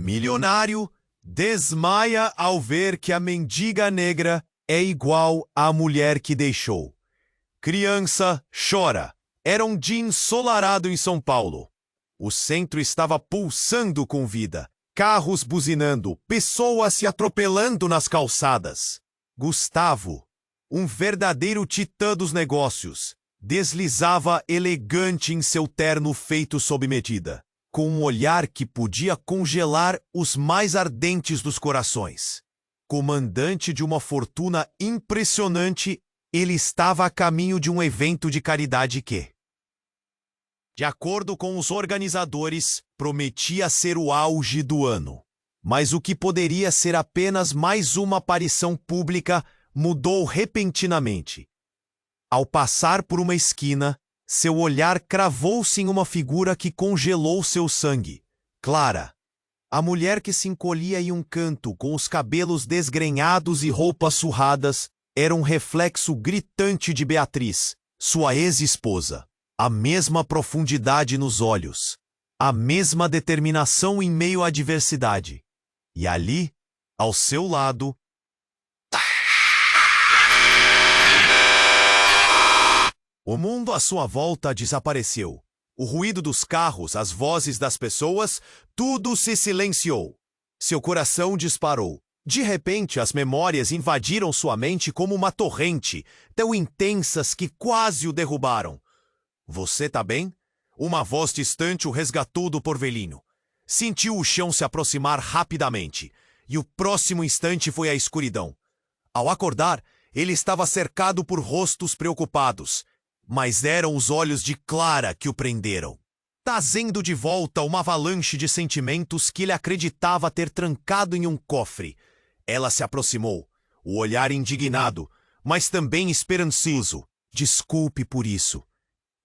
Milionário desmaia ao ver que a mendiga negra é igual à mulher que deixou. Criança chora. Era um dia ensolarado em São Paulo. O centro estava pulsando com vida. Carros buzinando, pessoas se atropelando nas calçadas. Gustavo, um verdadeiro titã dos negócios, deslizava elegante em seu terno feito sob medida, com um olhar que podia congelar os mais ardentes dos corações. Comandante de uma fortuna impressionante, ele estava a caminho de um evento de caridade que, de acordo com os organizadores, prometia ser o auge do ano. Mas o que poderia ser apenas mais uma aparição pública mudou repentinamente. Ao passar por uma esquina, seu olhar cravou-se em uma figura que congelou seu sangue. Clara, a mulher que se encolhia em um canto com os cabelos desgrenhados e roupas surradas, era um reflexo gritante de Beatriz, sua ex-esposa. A mesma profundidade nos olhos, a mesma determinação em meio à adversidade. E ali, ao seu lado, o mundo à sua volta desapareceu. O ruído dos carros, as vozes das pessoas, tudo se silenciou. Seu coração disparou. De repente, as memórias invadiram sua mente como uma torrente, tão intensas que quase o derrubaram. Você tá bem? Uma voz distante o resgatou do porvelhinho. Sentiu o chão se aproximar rapidamente, e o próximo instante foi a escuridão. Ao acordar, ele estava cercado por rostos preocupados, mas eram os olhos de Clara que o prenderam, trazendo de volta uma avalanche de sentimentos que ele acreditava ter trancado em um cofre. Ela se aproximou, o olhar indignado, mas também esperançoso. Desculpe por isso.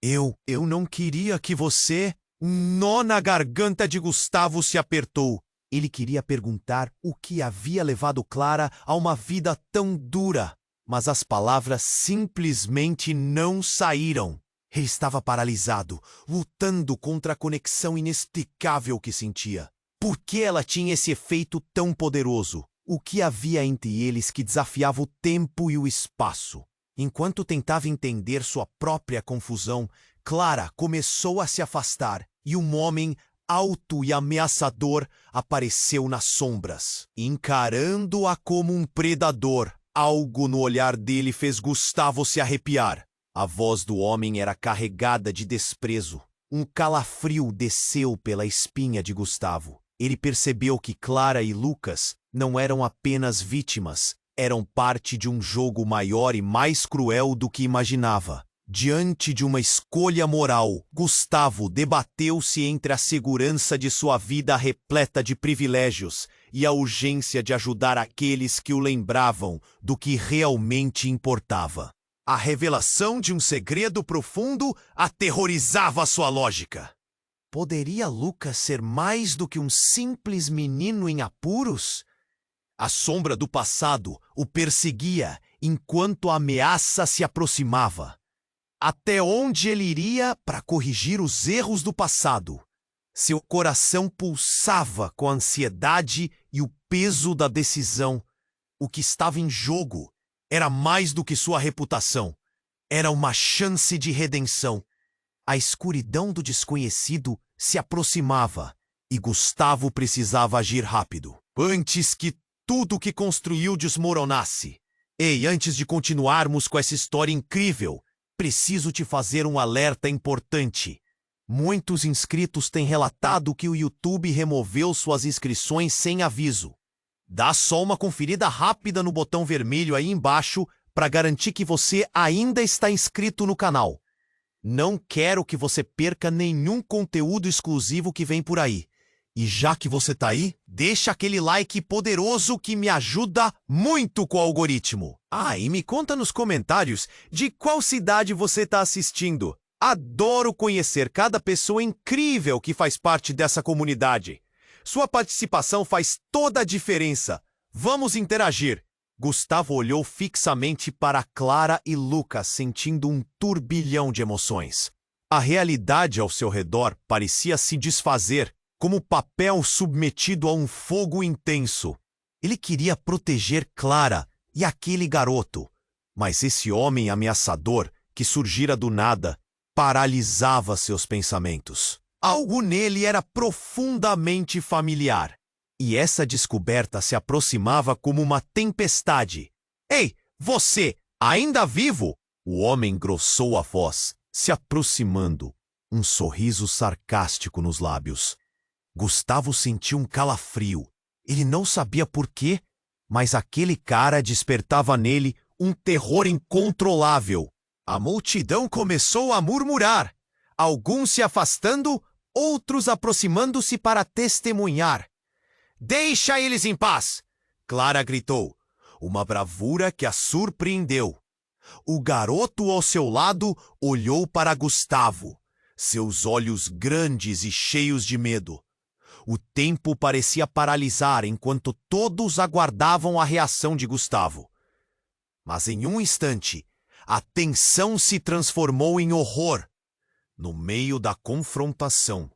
Eu não queria que você... Um nó na garganta de Gustavo se apertou. Ele queria perguntar o que havia levado Clara a uma vida tão dura, mas as palavras simplesmente não saíram. Ele estava paralisado, lutando contra a conexão inexplicável que sentia. Por que ela tinha esse efeito tão poderoso? O que havia entre eles que desafiava o tempo e o espaço? Enquanto tentava entender sua própria confusão, Clara começou a se afastar e um homem alto e ameaçador apareceu nas sombras, encarando-a como um predador. Algo no olhar dele fez Gustavo se arrepiar. A voz do homem era carregada de desprezo. Um calafrio desceu pela espinha de Gustavo. Ele percebeu que Clara e Lucas não eram apenas vítimas, eram parte de um jogo maior e mais cruel do que imaginava. Diante de uma escolha moral, Gustavo debateu-se entre a segurança de sua vida repleta de privilégios e a urgência de ajudar aqueles que o lembravam do que realmente importava. A revelação de um segredo profundo aterrorizava sua lógica. Poderia Lucas ser mais do que um simples menino em apuros? A sombra do passado o perseguia enquanto a ameaça se aproximava. Até onde ele iria para corrigir os erros do passado? Seu coração pulsava com a ansiedade e o peso da decisão. O que estava em jogo era mais do que sua reputação. Era uma chance de redenção. A escuridão do desconhecido se aproximava e Gustavo precisava agir rápido, antes que tudo que construiu desmoronasse. Ei, antes de continuarmos com essa história incrível, preciso te fazer um alerta importante. Muitos inscritos têm relatado que o YouTube removeu suas inscrições sem aviso. Dá só uma conferida rápida no botão vermelho aí embaixo para garantir que você ainda está inscrito no canal. Não quero que você perca nenhum conteúdo exclusivo que vem por aí. E já que você tá aí, deixa aquele like poderoso que me ajuda muito com o algoritmo. Ah, e me conta nos comentários de qual cidade você tá assistindo. Adoro conhecer cada pessoa incrível que faz parte dessa comunidade. Sua participação faz toda a diferença. Vamos interagir. Gustavo olhou fixamente para Clara e Lucas, sentindo um turbilhão de emoções. A realidade ao seu redor parecia se desfazer, como papel submetido a um fogo intenso. Ele queria proteger Clara e aquele garoto, mas esse homem ameaçador que surgira do nada paralisava seus pensamentos. Algo nele era profundamente familiar, e essa descoberta se aproximava como uma tempestade. Ei, você, ainda vivo? O homem engrossou a voz, se aproximando, um sorriso sarcástico nos lábios. Gustavo sentiu um calafrio. Ele não sabia por quê, mas aquele cara despertava nele um terror incontrolável. A multidão começou a murmurar, alguns se afastando, outros aproximando-se para testemunhar. "Deixa eles em paz!" Clara gritou, uma bravura que a surpreendeu. O garoto ao seu lado olhou para Gustavo, seus olhos grandes e cheios de medo. O tempo parecia paralisar enquanto todos aguardavam a reação de Gustavo. Mas em um instante, a tensão se transformou em horror. No meio da confrontação,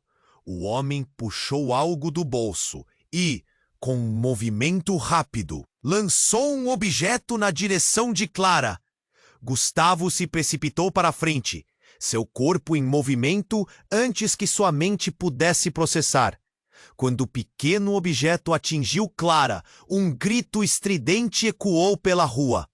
o homem puxou algo do bolso e, com um movimento rápido, lançou um objeto na direção de Clara. Gustavo se precipitou para a frente, seu corpo em movimento antes que sua mente pudesse processar. Quando o pequeno objeto atingiu Clara, um grito estridente ecoou pela rua.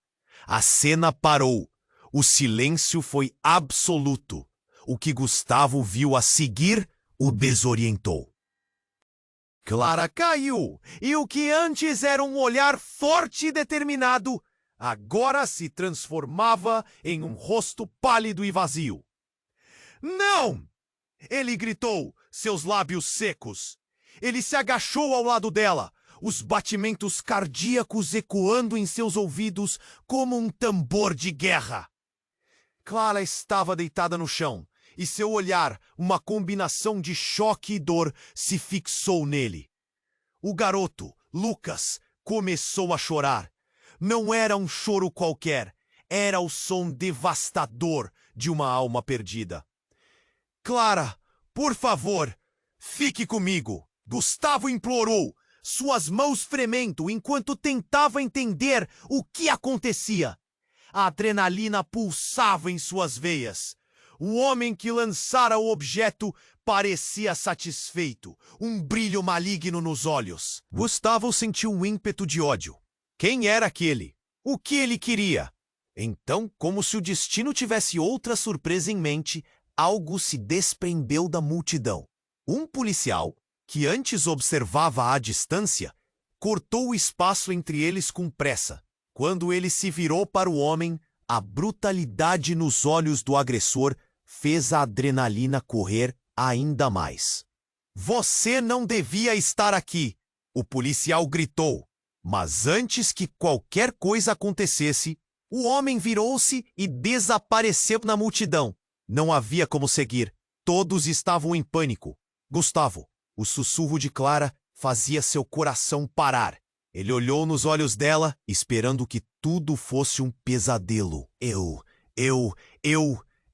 A cena parou. O silêncio foi absoluto. O que Gustavo viu a seguir o desorientou. Clara caiu, e o que antes era um olhar forte e determinado, agora se transformava em um rosto pálido e vazio. "Não!" ele gritou, seus lábios secos. Ele se agachou ao lado dela, os batimentos cardíacos ecoando em seus ouvidos como um tambor de guerra. Clara estava deitada no chão, e seu olhar, uma combinação de choque e dor, se fixou nele. O garoto, Lucas, começou a chorar. Não era um choro qualquer, era o som devastador de uma alma perdida. "Clara, por favor, fique comigo!" Gustavo implorou, suas mãos tremendo enquanto tentava entender o que acontecia. A adrenalina pulsava em suas veias. O homem que lançara o objeto parecia satisfeito, um brilho maligno nos olhos. Gustavo sentiu um ímpeto de ódio. Quem era aquele? O que ele queria? Então, como se o destino tivesse outra surpresa em mente, algo se desprendeu da multidão. Um policial, que antes observava à distância, cortou o espaço entre eles com pressa. Quando ele se virou para o homem, a brutalidade nos olhos do agressor fez a adrenalina correr ainda mais. "Você não devia estar aqui!" o policial gritou. Mas antes que qualquer coisa acontecesse, o homem virou-se e desapareceu na multidão. Não havia como seguir. Todos estavam em pânico. Gustavo, o sussurro de Clara fazia seu coração parar. Ele olhou nos olhos dela, esperando que tudo fosse um pesadelo. Eu...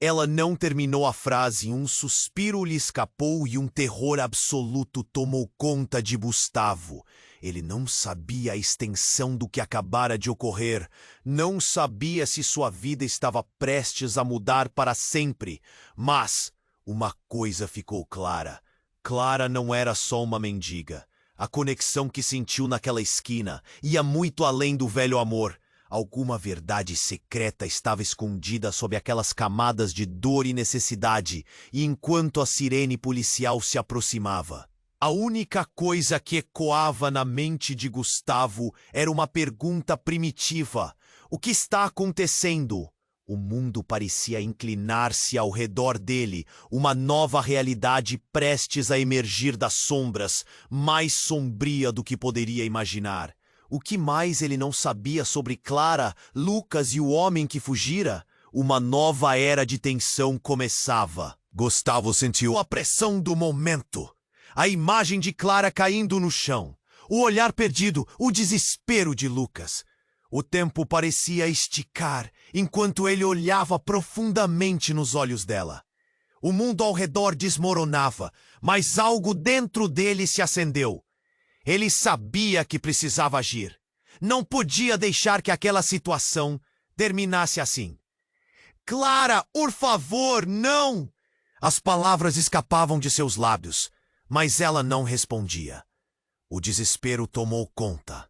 Ela não terminou a frase, um suspiro lhe escapou e um terror absoluto tomou conta de Gustavo. Ele não sabia a extensão do que acabara de ocorrer. Não sabia se sua vida estava prestes a mudar para sempre. Mas uma coisa ficou clara. Clara não era só uma mendiga. A conexão que sentiu naquela esquina ia muito além do velho amor. Alguma verdade secreta estava escondida sob aquelas camadas de dor e necessidade, e enquanto a sirene policial se aproximava, a única coisa que ecoava na mente de Gustavo era uma pergunta primitiva: o que está acontecendo? O mundo parecia inclinar-se ao redor dele, uma nova realidade prestes a emergir das sombras, mais sombria do que poderia imaginar. O que mais ele não sabia sobre Clara, Lucas e o homem que fugira? Uma nova era de tensão começava. Gustavo sentiu a pressão do momento. A imagem de Clara caindo no chão. O olhar perdido, o desespero de Lucas. O tempo parecia esticar enquanto ele olhava profundamente nos olhos dela. O mundo ao redor desmoronava, Mas algo dentro dele se acendeu. Ele sabia que precisava agir. Não podia deixar que aquela situação terminasse assim. Clara, por favor, não! As palavras escapavam de seus lábios, mas ela não respondia. O desespero tomou conta.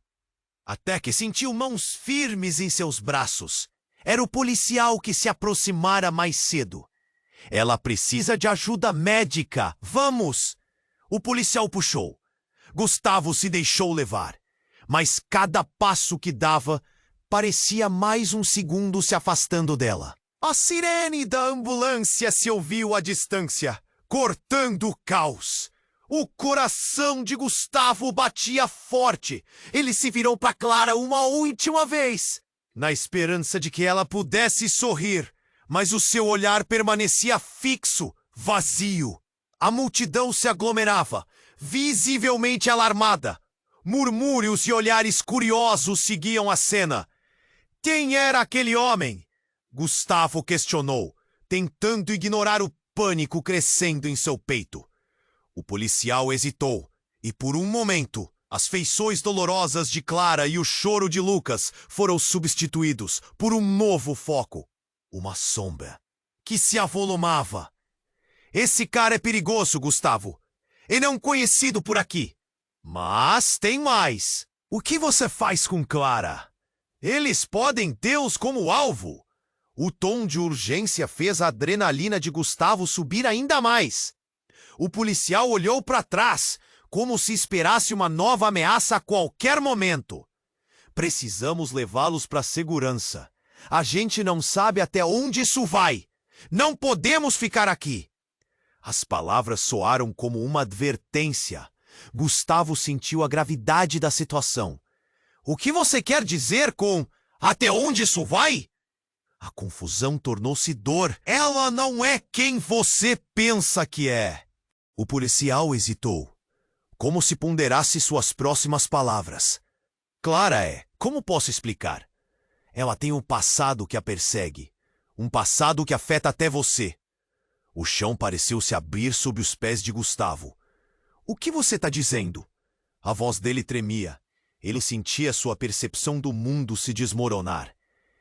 Até que sentiu mãos firmes em seus braços. Era o policial que se aproximara mais cedo. Ela precisa de ajuda médica. Vamos! O policial puxou. Gustavo se deixou levar. Mas cada passo que dava parecia mais um segundo se afastando dela. A sirene da ambulância se ouviu à distância, cortando o caos. O coração de Gustavo batia forte. Ele se virou para Clara uma última vez, na esperança de que ela pudesse sorrir, mas o seu olhar permanecia fixo, vazio. A multidão se aglomerava, visivelmente alarmada. Murmúrios e olhares curiosos seguiam a cena. Quem era aquele homem? Gustavo questionou, tentando ignorar o pânico crescendo em seu peito. O policial hesitou, e por um momento, as feições dolorosas de Clara e o choro de Lucas foram substituídos por um novo foco. Uma sombra, que se avolumava. Esse cara é perigoso, Gustavo. Ele é um conhecido por aqui. Mas tem mais. O que você faz com Clara? Eles podem tê-los como alvo. O tom de urgência fez a adrenalina de Gustavo subir ainda mais. O policial olhou para trás, como se esperasse uma nova ameaça a qualquer momento. Precisamos levá-los para segurança. A gente não sabe até onde isso vai. Não podemos ficar aqui. As palavras soaram como uma advertência. Gustavo sentiu a gravidade da situação. O que você quer dizer com até onde isso vai? A confusão tornou-se dor. Ela não é quem você pensa que é. O policial hesitou, como se ponderasse suas próximas palavras. Clara é, como posso explicar? Ela tem um passado que a persegue. Um passado que afeta até você. O chão pareceu se abrir sob os pés de Gustavo. O que você está dizendo? A voz dele tremia. Ele sentia sua percepção do mundo se desmoronar.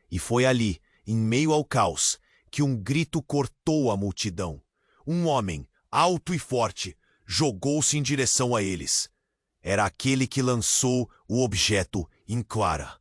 E foi ali, em meio ao caos, que um grito cortou a multidão. Um homem, alto e forte, jogou-se em direção a eles. Era aquele que lançou o objeto em Clara.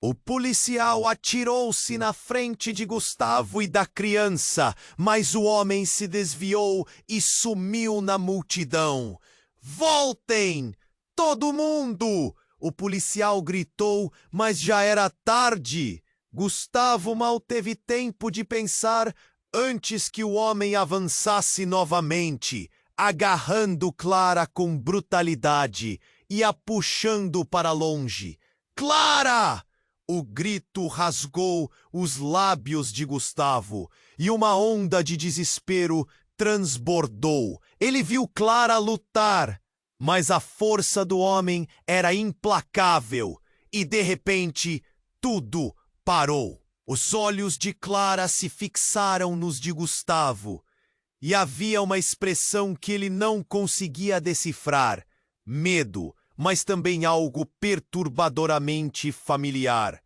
O policial atirou-se na frente de Gustavo e da criança, mas o homem se desviou e sumiu na multidão. Voltem! Todo mundo! O policial gritou, mas já era tarde. Gustavo mal teve tempo de pensar antes que o homem avançasse novamente, agarrando Clara com brutalidade e a puxando para longe. Clara! O grito rasgou os lábios de Gustavo e uma onda de desespero transbordou. Ele viu Clara lutar, mas a força do homem era implacável e, de repente, tudo parou. Os olhos de Clara se fixaram nos de Gustavo e havia uma expressão que ele não conseguia decifrar: medo, mas também algo perturbadoramente familiar.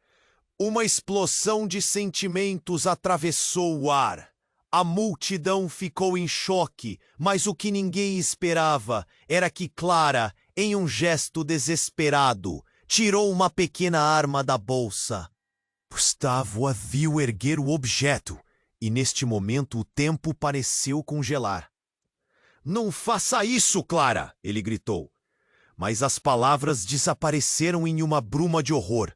Uma explosão de sentimentos atravessou o ar. A multidão ficou em choque, mas o que ninguém esperava era que Clara, em um gesto desesperado, tirou uma pequena arma da bolsa. Gustavo a viu erguer o objeto, e neste momento o tempo pareceu congelar. "Não faça isso, Clara!" ele gritou. Mas as palavras desapareceram em uma bruma de horror.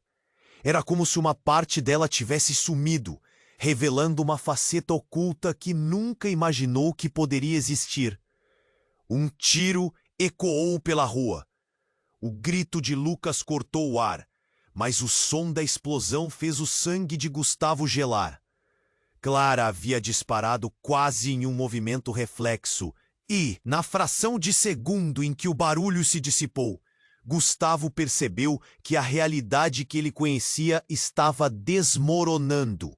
Era como se uma parte dela tivesse sumido, revelando uma faceta oculta que nunca imaginou que poderia existir. Um tiro ecoou pela rua. O grito de Lucas cortou o ar, mas o som da explosão fez o sangue de Gustavo gelar. Clara havia disparado quase em um movimento reflexo, e, na fração de segundo em que o barulho se dissipou, Gustavo percebeu que a realidade que ele conhecia estava desmoronando.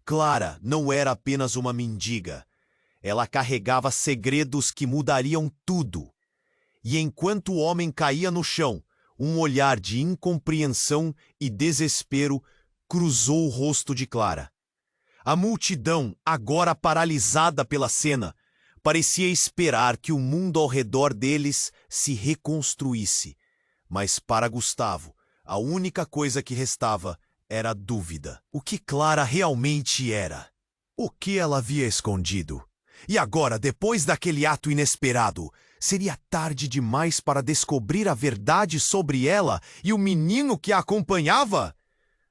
Clara não era apenas uma mendiga. Ela carregava segredos que mudariam tudo. E enquanto o homem caía no chão, um olhar de incompreensão e desespero cruzou o rosto de Clara. A multidão, agora paralisada pela cena, parecia esperar que o mundo ao redor deles se reconstruísse. Mas para Gustavo, a única coisa que restava era a dúvida. O que Clara realmente era? O que ela havia escondido? E agora, depois daquele ato inesperado, seria tarde demais para descobrir a verdade sobre ela e o menino que a acompanhava?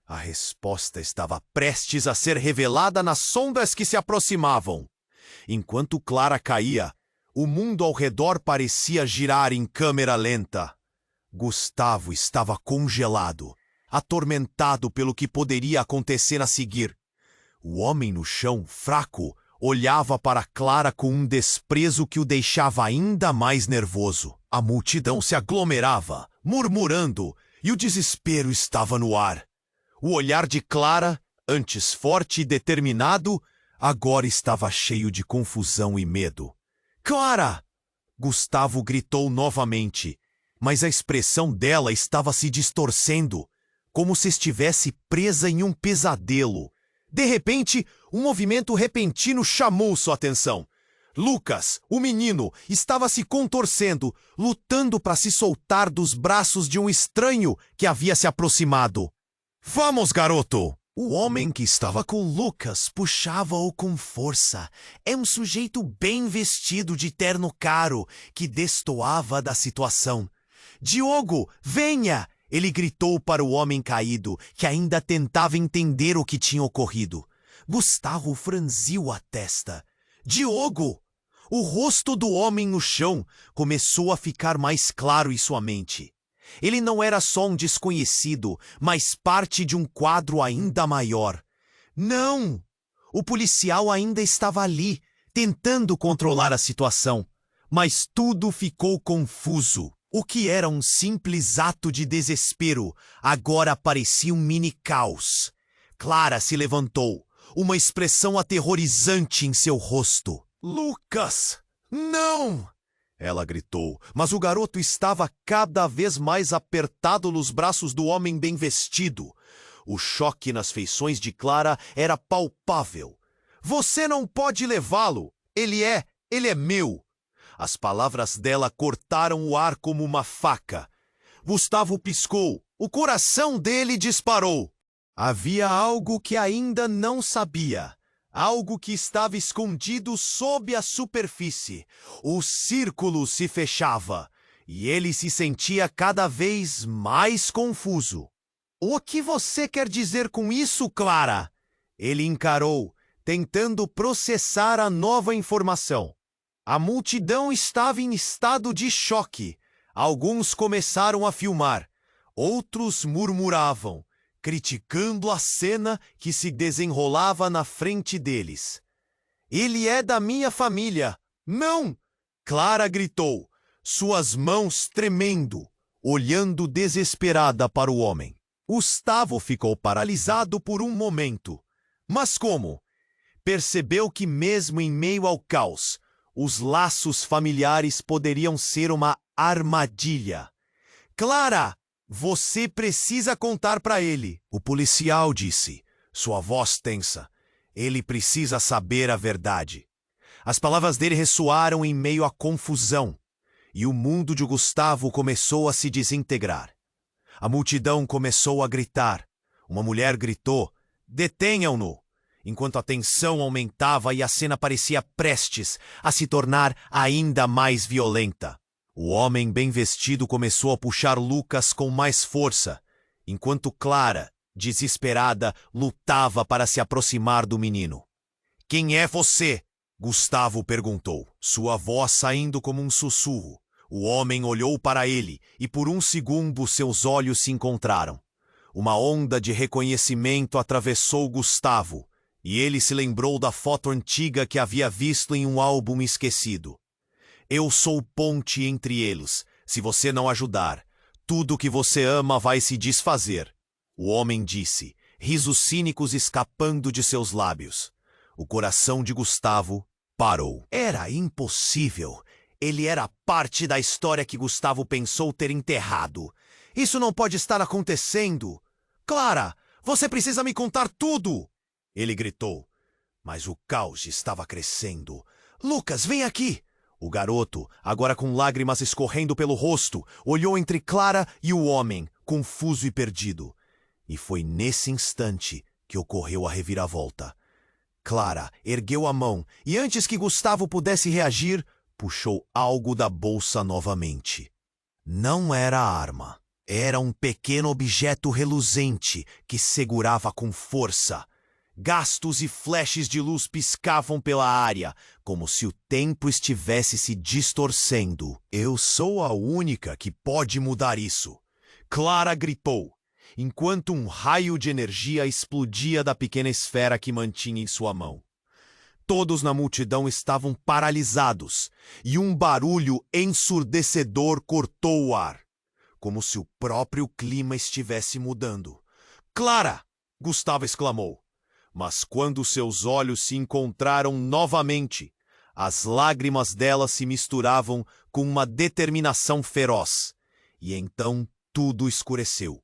A resposta estava prestes a ser revelada nas sombras que se aproximavam. Enquanto Clara caía, o mundo ao redor parecia girar em câmera lenta. Gustavo estava congelado, atormentado pelo que poderia acontecer a seguir. O homem no chão, fraco, olhava para Clara com um desprezo que o deixava ainda mais nervoso. A multidão se aglomerava, murmurando, e o desespero estava no ar. O olhar de Clara, antes forte e determinado, agora estava cheio de confusão e medo. "Clara!" Gustavo gritou novamente, mas a expressão dela estava se distorcendo, como se estivesse presa em um pesadelo. De repente, um movimento repentino chamou sua atenção. Lucas, o menino, estava se contorcendo, lutando para se soltar dos braços de um estranho que havia se aproximado. "Vamos, garoto!" O homem que estava com Lucas puxava-o com força. É um sujeito bem vestido de terno caro que destoava da situação. "Diogo, venha!" Ele gritou para o homem caído, que ainda tentava entender o que tinha ocorrido. Gustavo franziu a testa. "Diogo!" O rosto do homem no chão começou a ficar mais claro em sua mente. Ele não era só um desconhecido, mas parte de um quadro ainda maior. Não! O policial ainda estava ali, tentando controlar a situação. Mas tudo ficou confuso. O que era um simples ato de desespero, agora parecia um mini caos. Clara se levantou, uma expressão aterrorizante em seu rosto. "Lucas, não!" ela gritou, mas o garoto estava cada vez mais apertado nos braços do homem bem vestido. O choque nas feições de Clara era palpável. "Você não pode levá-lo! Ele é meu!" As palavras dela cortaram o ar como uma faca. Gustavo piscou. O coração dele disparou. Havia algo que ainda não sabia. Algo que estava escondido sob a superfície. O círculo se fechava. E ele se sentia cada vez mais confuso. "O que você quer dizer com isso, Clara?" Ele encarou, tentando processar a nova informação. A multidão estava em estado de choque. Alguns começaram a filmar. Outros murmuravam, criticando a cena que se desenrolava na frente deles. "Ele é da minha família." "Não!" Clara gritou, suas mãos tremendo, olhando desesperada para o homem. Gustavo ficou paralisado por um momento. Mas como? Percebeu que mesmo em meio ao caos, os laços familiares poderiam ser uma armadilha. "Clara, você precisa contar para ele." O policial disse, sua voz tensa. "Ele precisa saber a verdade." As palavras dele ressoaram em meio à confusão, e o mundo de Gustavo começou a se desintegrar. A multidão começou a gritar. Uma mulher gritou, "Detenham-no!" Enquanto a tensão aumentava e a cena parecia prestes a se tornar ainda mais violenta. O homem bem vestido começou a puxar Lucas com mais força, enquanto Clara, desesperada, lutava para se aproximar do menino. "Quem é você?" Gustavo perguntou, sua voz saindo como um sussurro. O homem olhou para ele e por um segundo seus olhos se encontraram. Uma onda de reconhecimento atravessou Gustavo. E ele se lembrou da foto antiga que havia visto em um álbum esquecido. "Eu sou ponte entre eles. Se você não ajudar, tudo que você ama vai se desfazer." O homem disse, risos cínicos escapando de seus lábios. O coração de Gustavo parou. Era impossível. Ele era parte da história que Gustavo pensou ter enterrado. Isso não pode estar acontecendo. Clara, você precisa me contar tudo! Ele gritou. Mas o caos estava crescendo. Lucas, vem aqui! O garoto, agora com lágrimas escorrendo pelo rosto, olhou entre Clara e o homem, confuso e perdido. E foi nesse instante que ocorreu a reviravolta. Clara ergueu a mão e, antes que Gustavo pudesse reagir, puxou algo da bolsa novamente. Não era arma. Era um pequeno objeto reluzente que segurava com força. Gastos e flashes de luz piscavam pela área, como se o tempo estivesse se distorcendo. Eu sou a única que pode mudar isso. Clara gritou, enquanto um raio de energia explodia da pequena esfera que mantinha em sua mão. Todos na multidão estavam paralisados, e um barulho ensurdecedor cortou o ar, como se o próprio clima estivesse mudando. Clara! Gustavo exclamou. Mas quando seus olhos se encontraram novamente, as lágrimas dela se misturavam com uma determinação feroz. E então tudo escureceu.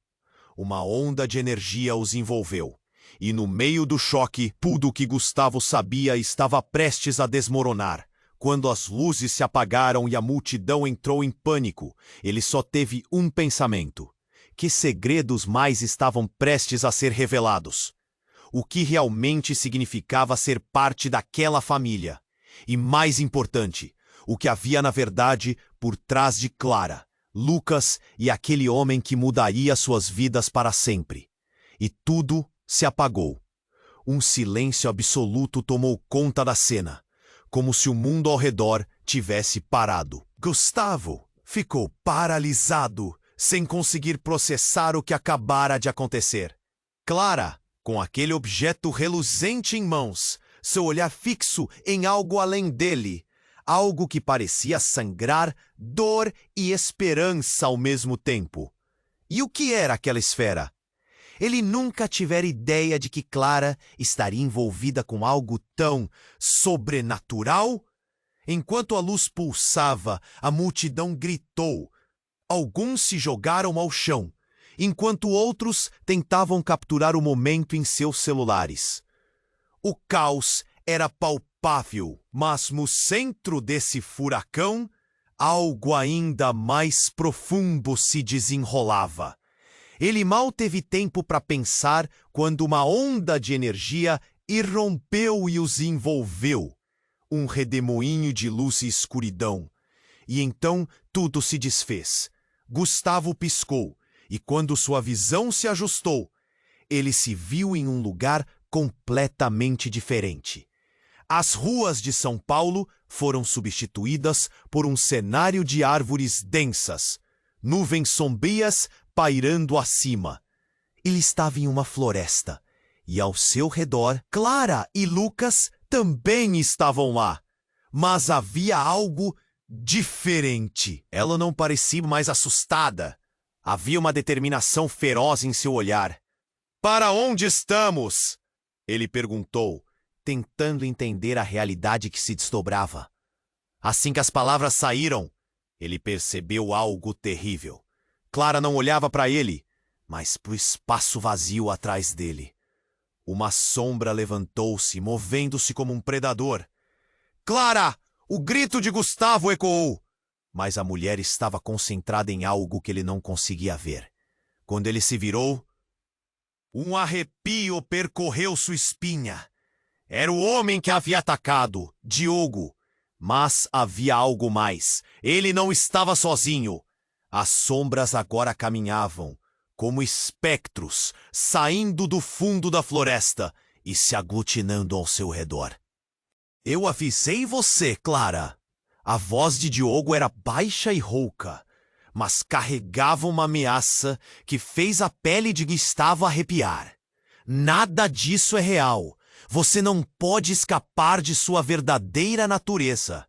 Uma onda de energia os envolveu. E no meio do choque, tudo o que Gustavo sabia estava prestes a desmoronar. Quando as luzes se apagaram e a multidão entrou em pânico, ele só teve um pensamento. Que segredos mais estavam prestes a ser revelados? O que realmente significava ser parte daquela família? E mais importante, o que havia na verdade por trás de Clara, Lucas e aquele homem que mudaria suas vidas para sempre. E tudo se apagou. Um silêncio absoluto tomou conta da cena, como se o mundo ao redor tivesse parado. Gustavo ficou paralisado, sem conseguir processar o que acabara de acontecer. Clara, com aquele objeto reluzente em mãos, seu olhar fixo em algo além dele, algo que parecia sangrar dor e esperança ao mesmo tempo. E o que era aquela esfera? Ele nunca tivera ideia de que Clara estaria envolvida com algo tão sobrenatural. Enquanto a luz pulsava, a multidão gritou. Alguns se jogaram ao chão, enquanto outros tentavam capturar o momento em seus celulares. O caos era palpável, mas no centro desse furacão, algo ainda mais profundo se desenrolava. Ele mal teve tempo para pensar quando uma onda de energia irrompeu e os envolveu. Um redemoinho de luz e escuridão. E então tudo se desfez. Gustavo piscou, e quando sua visão se ajustou, ele se viu em um lugar completamente diferente. As ruas de São Paulo foram substituídas por um cenário de árvores densas, nuvens sombrias pairando acima. Ele estava em uma floresta, e ao seu redor, Clara e Lucas também estavam lá. Mas havia algo diferente. Ela não parecia mais assustada. Havia uma determinação feroz em seu olhar. "Para onde estamos?" ele perguntou, tentando entender a realidade que se desdobrava. Assim que as palavras saíram, ele percebeu algo terrível. Clara não olhava para ele, mas para o espaço vazio atrás dele. Uma sombra levantou-se, movendo-se como um predador. "Clara!" O grito de Gustavo ecoou. Mas a mulher estava concentrada em algo que ele não conseguia ver. Quando ele se virou, um arrepio percorreu sua espinha. Era o homem que havia atacado, Diogo. Mas havia algo mais. Ele não estava sozinho. As sombras agora caminhavam, como espectros, saindo do fundo da floresta e se aglutinando ao seu redor. "Eu avisei você, Clara." A voz de Diogo era baixa e rouca, mas carregava uma ameaça que fez a pele de Gustavo arrepiar. "Nada disso é real. Você não pode escapar de sua verdadeira natureza."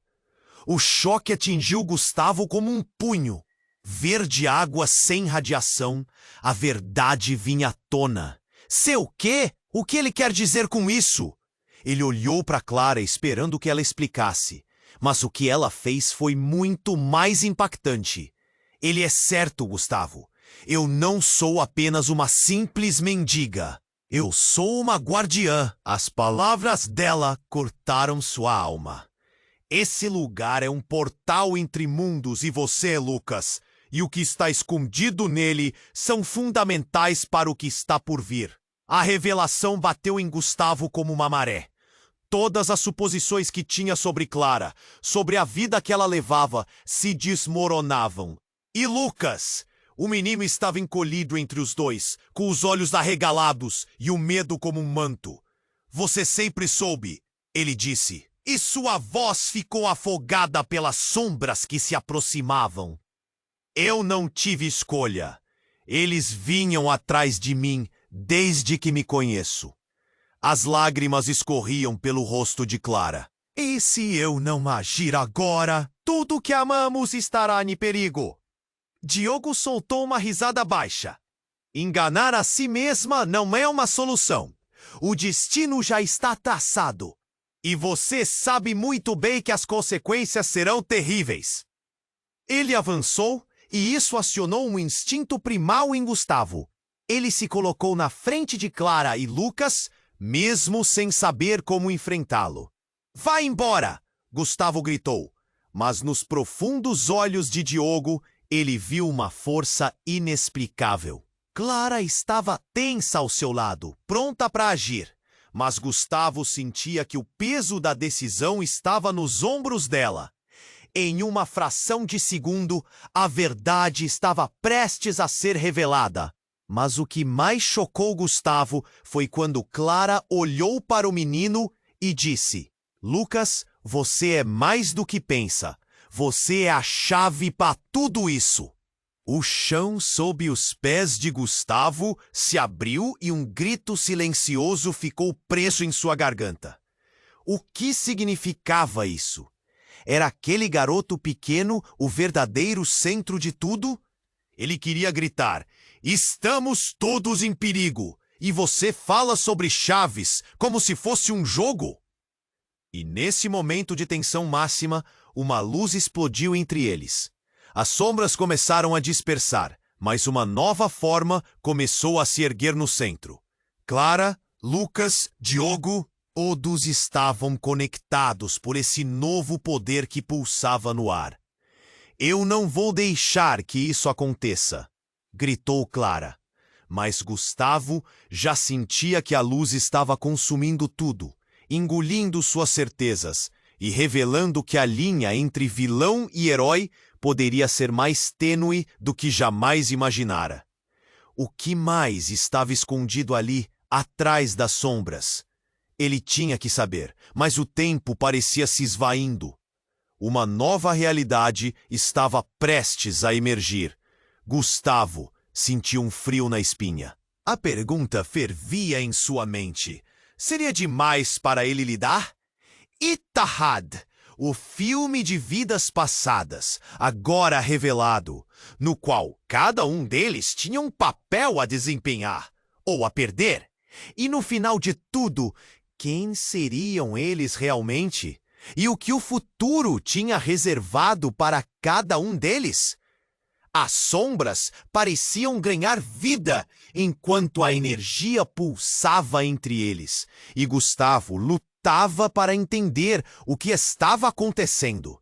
O choque atingiu Gustavo como um punho. Verde água sem radiação, a verdade vinha à tona. "Seu quê? O que ele quer dizer com isso?" Ele olhou para Clara esperando que ela explicasse, mas o que ela fez foi muito mais impactante. Ele é certo, Gustavo. Eu não sou apenas uma simples mendiga. Eu sou uma guardiã. As palavras dela cortaram sua alma. Esse lugar é um portal entre mundos e você, Lucas, e o que está escondido nele são fundamentais para o que está por vir. A revelação bateu em Gustavo como uma maré. Todas as suposições que tinha sobre Clara, sobre a vida que ela levava, se desmoronavam. E Lucas? O menino estava encolhido entre os dois, com os olhos arregalados e o medo como um manto. Você sempre soube, ele disse, e sua voz ficou afogada pelas sombras que se aproximavam. Eu não tive escolha. Eles vinham atrás de mim desde que me conheço. As lágrimas escorriam pelo rosto de Clara. E se eu não agir agora, tudo que amamos estará em perigo. Diogo soltou uma risada baixa. Enganar a si mesma não é uma solução. O destino já está traçado. E você sabe muito bem que as consequências serão terríveis. Ele avançou e isso acionou um instinto primal em Gustavo. Ele se colocou na frente de Clara e Lucas, mesmo sem saber como enfrentá-lo. Vá embora! Gustavo gritou. Mas nos profundos olhos de Diogo, ele viu uma força inexplicável. Clara estava tensa ao seu lado, pronta para agir. Mas Gustavo sentia que o peso da decisão estava nos ombros dela. Em uma fração de segundo, a verdade estava prestes a ser revelada. Mas o que mais chocou Gustavo foi quando Clara olhou para o menino e disse: Lucas, você é mais do que pensa. Você é a chave para tudo isso. O chão sob os pés de Gustavo se abriu e um grito silencioso ficou preso em sua garganta. O que significava isso? Era aquele garoto pequeno o verdadeiro centro de tudo? Ele queria gritar: estamos todos em perigo! E você fala sobre chaves como se fosse um jogo? E nesse momento de tensão máxima, uma luz explodiu entre eles. As sombras começaram a dispersar, mas uma nova forma começou a se erguer no centro. Clara, Lucas, Diogo, todos estavam conectados por esse novo poder que pulsava no ar. Eu não vou deixar que isso aconteça, gritou Clara. Mas Gustavo já sentia que a luz estava consumindo tudo, engolindo suas certezas e revelando que a linha entre vilão e herói poderia ser mais tênue do que jamais imaginara. O que mais estava escondido ali, atrás das sombras? Ele tinha que saber, mas o tempo parecia se esvaindo. Uma nova realidade estava prestes a emergir. Gustavo sentiu um frio na espinha. A pergunta fervia em sua mente. Seria demais para ele lidar? Ittihad, o filme de vidas passadas, agora revelado, no qual cada um deles tinha um papel a desempenhar, ou a perder. E no final de tudo, quem seriam eles realmente? E o que o futuro tinha reservado para cada um deles? As sombras pareciam ganhar vida, enquanto a energia pulsava entre eles, e Gustavo lutava para entender o que estava acontecendo.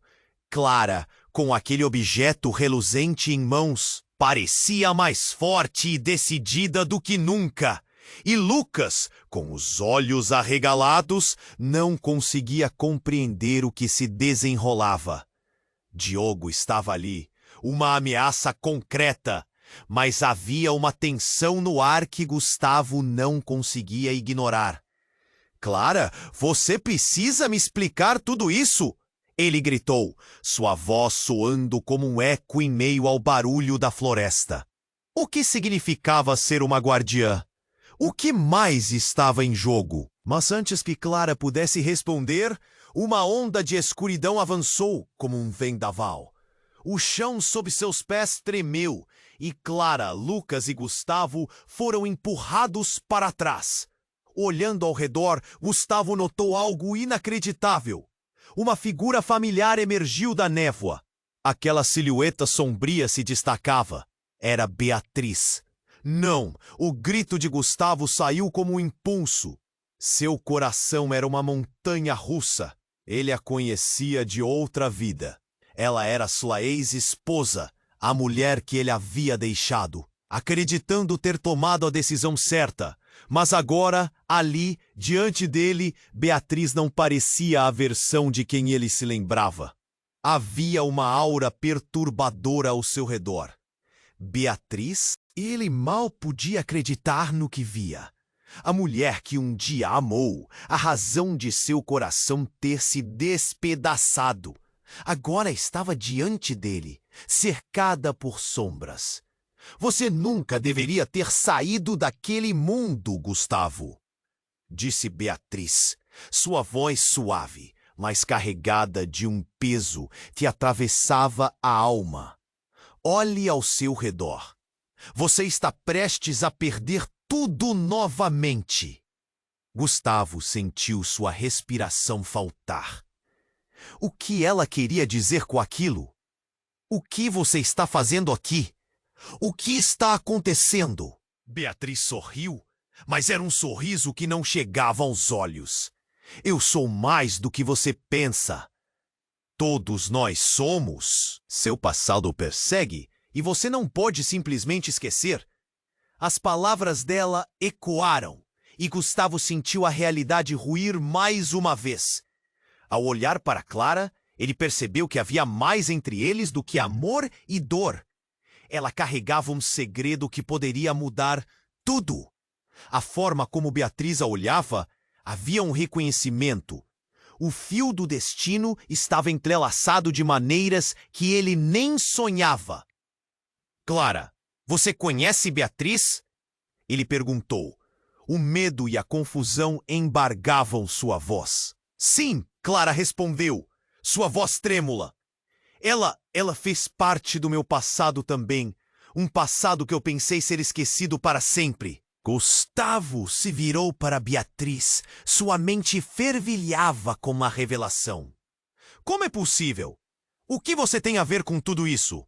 Clara, com aquele objeto reluzente em mãos, parecia mais forte e decidida do que nunca. E Lucas, com os olhos arregalados, não conseguia compreender o que se desenrolava. Diogo estava ali, uma ameaça concreta, mas havia uma tensão no ar que Gustavo não conseguia ignorar. Clara, você precisa me explicar tudo isso? Ele gritou, sua voz soando como um eco em meio ao barulho da floresta. O que significava ser uma guardiã? O que mais estava em jogo? Mas antes que Clara pudesse responder, uma onda de escuridão avançou como um vendaval. O chão sob seus pés tremeu e Clara, Lucas e Gustavo foram empurrados para trás. Olhando ao redor, Gustavo notou algo inacreditável. Uma figura familiar emergiu da névoa. Aquela silhueta sombria se destacava. Era Beatriz. Não! O grito de Gustavo saiu como um impulso. Seu coração era uma montanha russa. Ele a conhecia de outra vida. Ela era sua ex-esposa, a mulher que ele havia deixado, acreditando ter tomado a decisão certa. Mas agora, ali, diante dele, Beatriz não parecia a versão de quem ele se lembrava. Havia uma aura perturbadora ao seu redor. Beatriz? Ele mal podia acreditar no que via. A mulher que um dia amou, a razão de seu coração ter se despedaçado, agora estava diante dele, cercada por sombras. Você nunca deveria ter saído daquele mundo, Gustavo, disse Beatriz, sua voz suave, mas carregada de um peso que atravessava a alma. Olhe ao seu redor. Você está prestes a perder tudo novamente. Gustavo sentiu sua respiração faltar. O que ela queria dizer com aquilo? O que você está fazendo aqui? O que está acontecendo? Beatriz sorriu, mas era um sorriso que não chegava aos olhos. Eu sou mais do que você pensa. Todos nós somos. Seu passado o persegue e você não pode simplesmente esquecer. As palavras dela ecoaram e Gustavo sentiu a realidade ruir mais uma vez. Ao olhar para Clara, ele percebeu que havia mais entre eles do que amor e dor. Ela carregava um segredo que poderia mudar tudo. A forma como Beatriz a olhava, havia um reconhecimento. O fio do destino estava entrelaçado de maneiras que ele nem sonhava. Clara, você conhece Beatriz? Ele perguntou. O medo e a confusão embargavam sua voz. Sim, Clara respondeu, sua voz trêmula. Ela fez parte do meu passado também, um passado que eu pensei ser esquecido para sempre. Gustavo se virou para Beatriz, sua mente fervilhava com uma revelação. Como é possível? O que você tem a ver com tudo isso?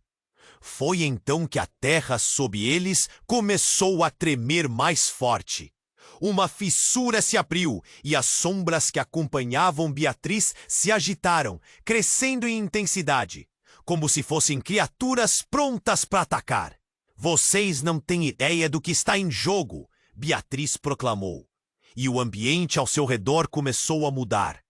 Foi então que a terra sob eles começou a tremer mais forte. Uma fissura se abriu e as sombras que acompanhavam Beatriz se agitaram, crescendo em intensidade, como se fossem criaturas prontas para atacar. Vocês não têm ideia do que está em jogo, Beatriz proclamou. E o ambiente ao seu redor começou a mudar.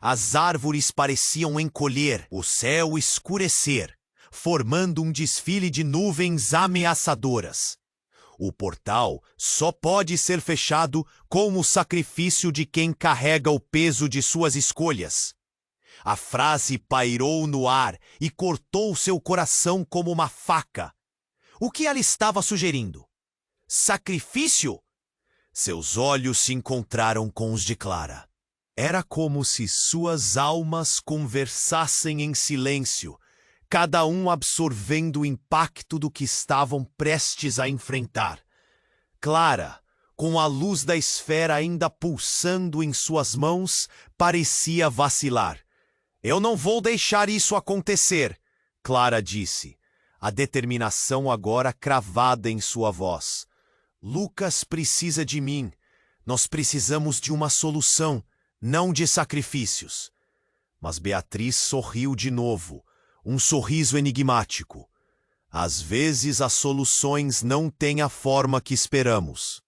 As árvores pareciam encolher, o céu escurecer, formando um desfile de nuvens ameaçadoras. O portal só pode ser fechado com o sacrifício de quem carrega o peso de suas escolhas. A frase pairou no ar e cortou seu coração como uma faca. O que ela estava sugerindo? Sacrifício? Seus olhos se encontraram com os de Clara. Era como se suas almas conversassem em silêncio, cada um absorvendo o impacto do que estavam prestes a enfrentar. Clara, com a luz da esfera ainda pulsando em suas mãos, parecia vacilar. Eu não vou deixar isso acontecer, Clara disse, a determinação agora cravada em sua voz. Lucas precisa de mim. Nós precisamos de uma solução, não de sacrifícios. Mas Beatriz sorriu de novo, um sorriso enigmático. Às vezes as soluções não têm a forma que esperamos.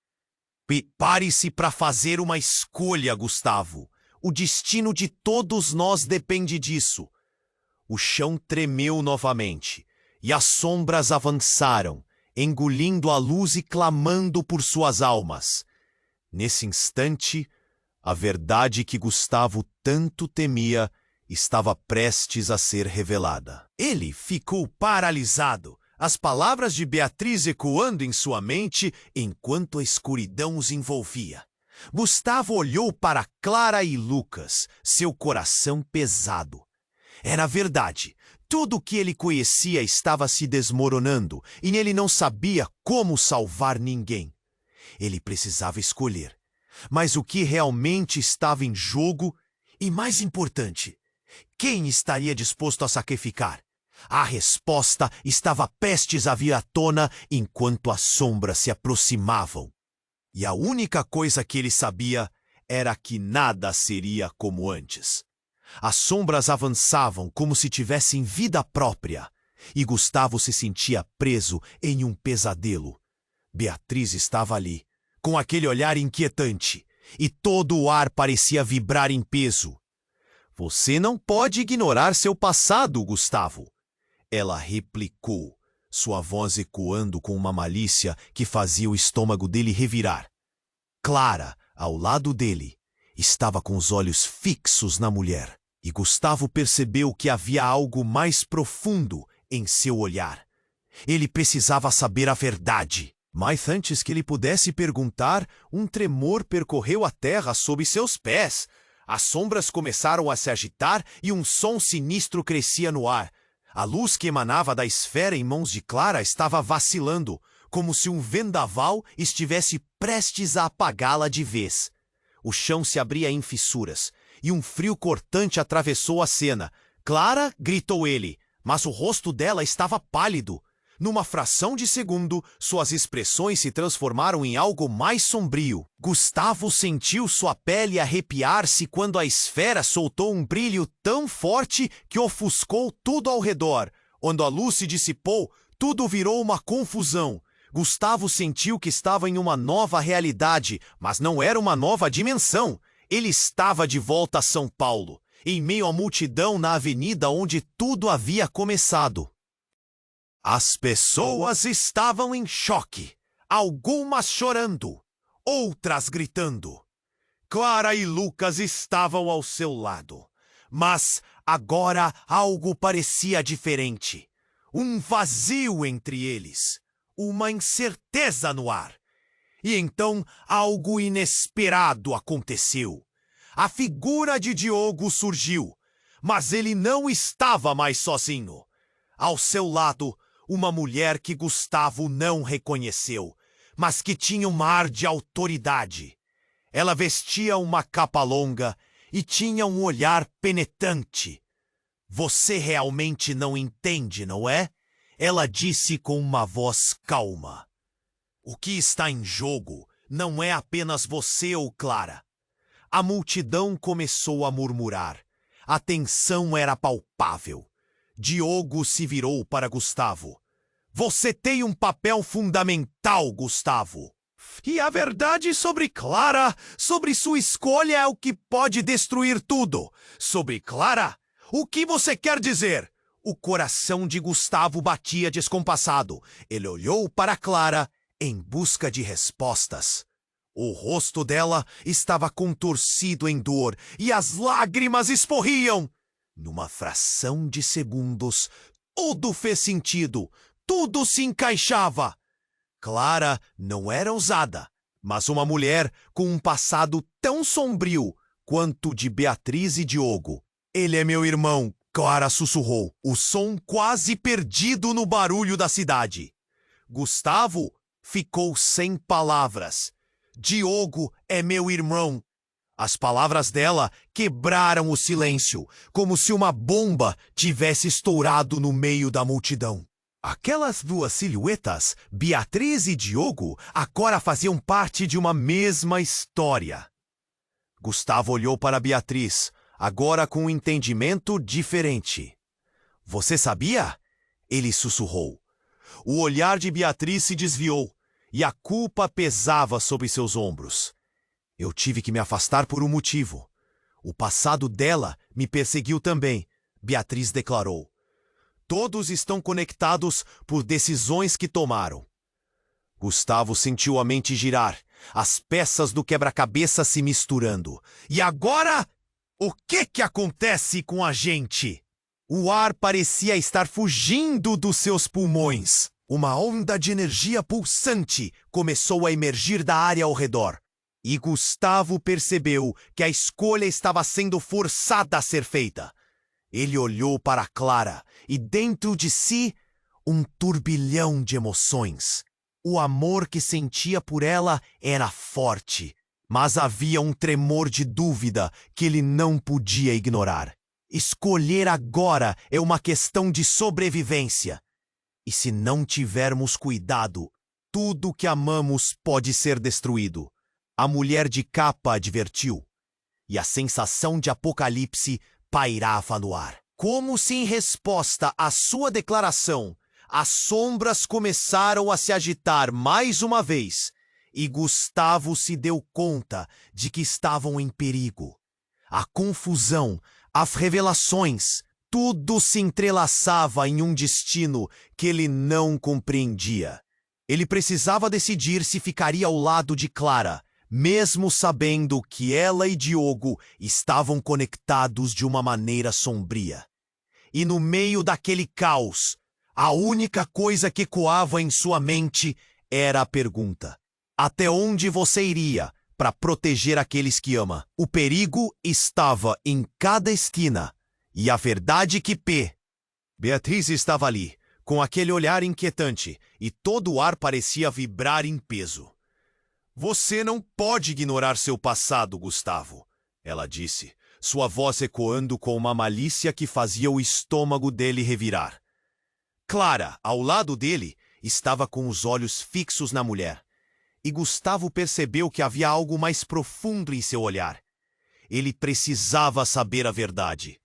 Prepare-se para fazer uma escolha, Gustavo. O destino de todos nós depende disso. O chão tremeu novamente, e as sombras avançaram, engolindo a luz e clamando por suas almas. Nesse instante, a verdade que Gustavo tanto temia estava prestes a ser revelada. Ele ficou paralisado, as palavras de Beatriz ecoando em sua mente enquanto a escuridão os envolvia. Gustavo olhou para Clara e Lucas, seu coração pesado. Era verdade. Tudo o que ele conhecia estava se desmoronando e ele não sabia como salvar ninguém. Ele precisava escolher. Mas o que realmente estava em jogo? E mais importante, quem estaria disposto a sacrificar? A resposta estava prestes a vir à tona enquanto as sombras se aproximavam. E a única coisa que ele sabia era que nada seria como antes. As sombras avançavam como se tivessem vida própria, e Gustavo se sentia preso em um pesadelo. Beatriz estava ali, com aquele olhar inquietante, e todo o ar parecia vibrar em peso. Você não pode ignorar seu passado, Gustavo. Ela replicou, sua voz ecoando com uma malícia que fazia o estômago dele revirar. Clara, ao lado dele, estava com os olhos fixos na mulher, e Gustavo percebeu que havia algo mais profundo em seu olhar. Ele precisava saber a verdade. Mas antes que ele pudesse perguntar, um tremor percorreu a terra sob seus pés. As sombras começaram a se agitar e um som sinistro crescia no ar. A luz que emanava da esfera em mãos de Clara estava vacilando, como se um vendaval estivesse prestes a apagá-la de vez. O chão se abria em fissuras, e um frio cortante atravessou a cena. Clara, gritou ele, mas o rosto dela estava pálido. Numa fração de segundo, suas expressões se transformaram em algo mais sombrio. Gustavo sentiu sua pele arrepiar-se quando a esfera soltou um brilho tão forte que ofuscou tudo ao redor. Quando a luz se dissipou, tudo virou uma confusão. Gustavo sentiu que estava em uma nova realidade, mas não era uma nova dimensão. Ele estava de volta a São Paulo, em meio à multidão na avenida onde tudo havia começado. As pessoas estavam em choque, algumas chorando, outras gritando. Clara e Lucas estavam ao seu lado, mas agora algo parecia diferente. Um vazio entre eles, uma incerteza no ar. E então algo inesperado aconteceu. A figura de Diogo surgiu, mas ele não estava mais sozinho. Ao seu lado, uma mulher que Gustavo não reconheceu, mas que tinha um ar de autoridade. Ela vestia uma capa longa e tinha um olhar penetrante. Você realmente não entende, não é? Ela disse com uma voz calma. O que está em jogo não é apenas você ou Clara. A multidão começou a murmurar. A tensão era palpável. Diogo se virou para Gustavo. Você tem um papel fundamental, Gustavo. E a verdade sobre Clara, sobre sua escolha é o que pode destruir tudo. Sobre Clara, o que você quer dizer? O coração de Gustavo batia descompassado. Ele olhou para Clara em busca de respostas. O rosto dela estava contorcido em dor e as lágrimas escorriam. Numa fração de segundos, tudo fez sentido, tudo se encaixava. Clara não era ousada, mas uma mulher com um passado tão sombrio quanto o de Beatriz e Diogo. Ele é meu irmão, Clara sussurrou, o som quase perdido no barulho da cidade. Gustavo ficou sem palavras. Diogo é meu irmão. As palavras dela quebraram o silêncio, como se uma bomba tivesse estourado no meio da multidão. Aquelas duas silhuetas, Beatriz e Diogo, agora faziam parte de uma mesma história. Gustavo olhou para Beatriz, agora com um entendimento diferente. Você sabia? Ele sussurrou. O olhar de Beatriz se desviou, e a culpa pesava sobre seus ombros. Eu tive que me afastar por um motivo. O passado dela me perseguiu também, Beatriz declarou. Todos estão conectados por decisões que tomaram. Gustavo sentiu a mente girar, as peças do quebra-cabeça se misturando. E agora, o que acontece com a gente? O ar parecia estar fugindo dos seus pulmões. Uma onda de energia pulsante começou a emergir da área ao redor. E Gustavo percebeu que a escolha estava sendo forçada a ser feita. Ele olhou para Clara e dentro de si, um turbilhão de emoções. O amor que sentia por ela era forte, Mas havia um tremor de dúvida que ele não podia ignorar. Escolher agora é uma questão de sobrevivência. E se não tivermos cuidado, tudo que amamos pode ser destruído. A mulher de capa advertiu. E a sensação de apocalipse pairava no ar. Como se em resposta à sua declaração, as sombras começaram a se agitar mais uma vez, e Gustavo se deu conta de que estavam em perigo. A confusão, as revelações, tudo se entrelaçava em um destino que ele não compreendia. Ele precisava decidir se ficaria ao lado de Clara, mesmo sabendo que ela e Diogo estavam conectados de uma maneira sombria. E no meio daquele caos, a única coisa que ecoava em sua mente era a pergunta: até onde você iria para proteger aqueles que ama? O perigo estava em cada esquina, e a verdade que Beatriz estava ali, com aquele olhar inquietante, e todo o ar parecia vibrar em peso. Você não pode ignorar seu passado, Gustavo, ela disse, sua voz ecoando com uma malícia que fazia o estômago dele revirar. Clara, ao lado dele, estava com os olhos fixos na mulher, e Gustavo percebeu que havia algo mais profundo em seu olhar. Ele precisava saber a verdade.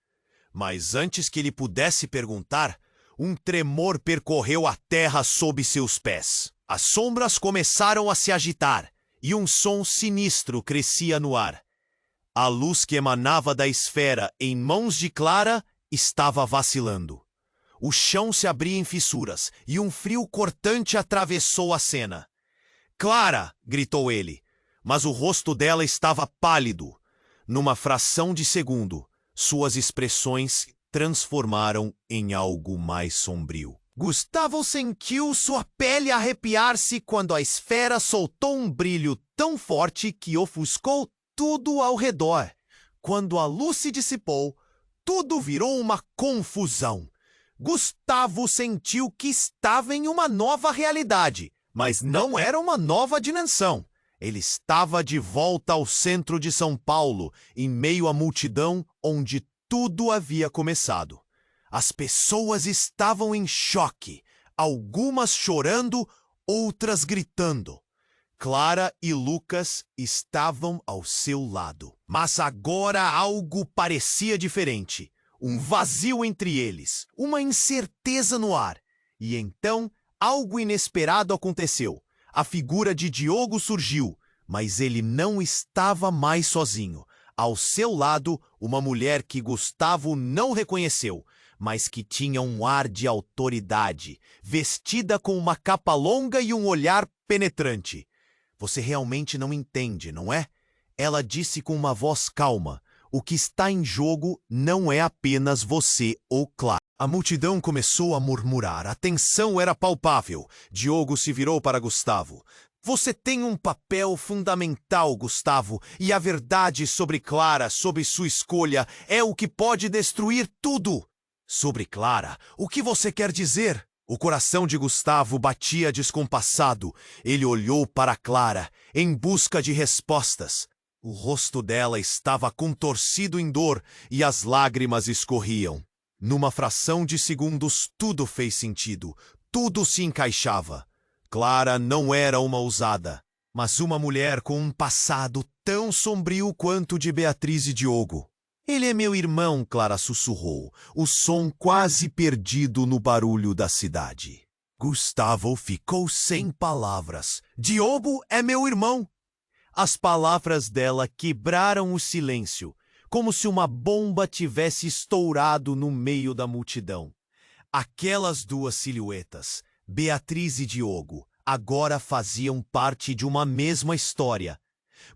Mas antes que ele pudesse perguntar, um tremor percorreu a terra sob seus pés. As sombras começaram a se agitar, e um som sinistro crescia no ar. A luz que emanava da esfera em mãos de Clara estava vacilando. O chão se abria em fissuras, e um frio cortante atravessou a cena. Clara! Gritou ele, mas o rosto dela estava pálido. Numa fração de segundo, suas expressões transformaram em algo mais sombrio. Gustavo sentiu sua pele arrepiar-se quando a esfera soltou um brilho tão forte que ofuscou tudo ao redor. Quando a luz se dissipou, tudo virou uma confusão. Gustavo sentiu que estava em uma nova realidade, mas não era uma nova dimensão. Ele estava de volta ao centro de São Paulo, em meio à multidão onde tudo havia começado. As pessoas estavam em choque, algumas chorando, outras gritando. Clara e Lucas estavam ao seu lado. Mas agora algo parecia diferente. Um vazio entre eles, uma incerteza no ar. E então, algo inesperado aconteceu. A figura de Diogo surgiu, mas ele não estava mais sozinho. Ao seu lado, uma mulher que Gustavo não reconheceu, mas que tinha um ar de autoridade, vestida com uma capa longa e um olhar penetrante. Você realmente não entende, não é? Ela disse com uma voz calma. O que está em jogo não é apenas você ou Clara. A multidão começou a murmurar. A tensão era palpável. Diogo se virou para Gustavo. Você tem um papel fundamental, Gustavo, e a verdade sobre Clara, sobre sua escolha, é o que pode destruir tudo. Sobre Clara, o que você quer dizer? O coração de Gustavo batia descompassado. Ele olhou para Clara, em busca de respostas. O rosto dela estava contorcido em dor e as lágrimas escorriam. Numa fração de segundos, tudo fez sentido. Tudo se encaixava. Clara não era uma ousada, mas uma mulher com um passado tão sombrio quanto o de Beatriz e Diogo. Ele é meu irmão, Clara sussurrou, o som quase perdido no barulho da cidade. Gustavo ficou sem palavras. Diogo é meu irmão. As palavras dela quebraram o silêncio, como se uma bomba tivesse estourado no meio da multidão. Aquelas duas silhuetas, Beatriz e Diogo, agora faziam parte de uma mesma história.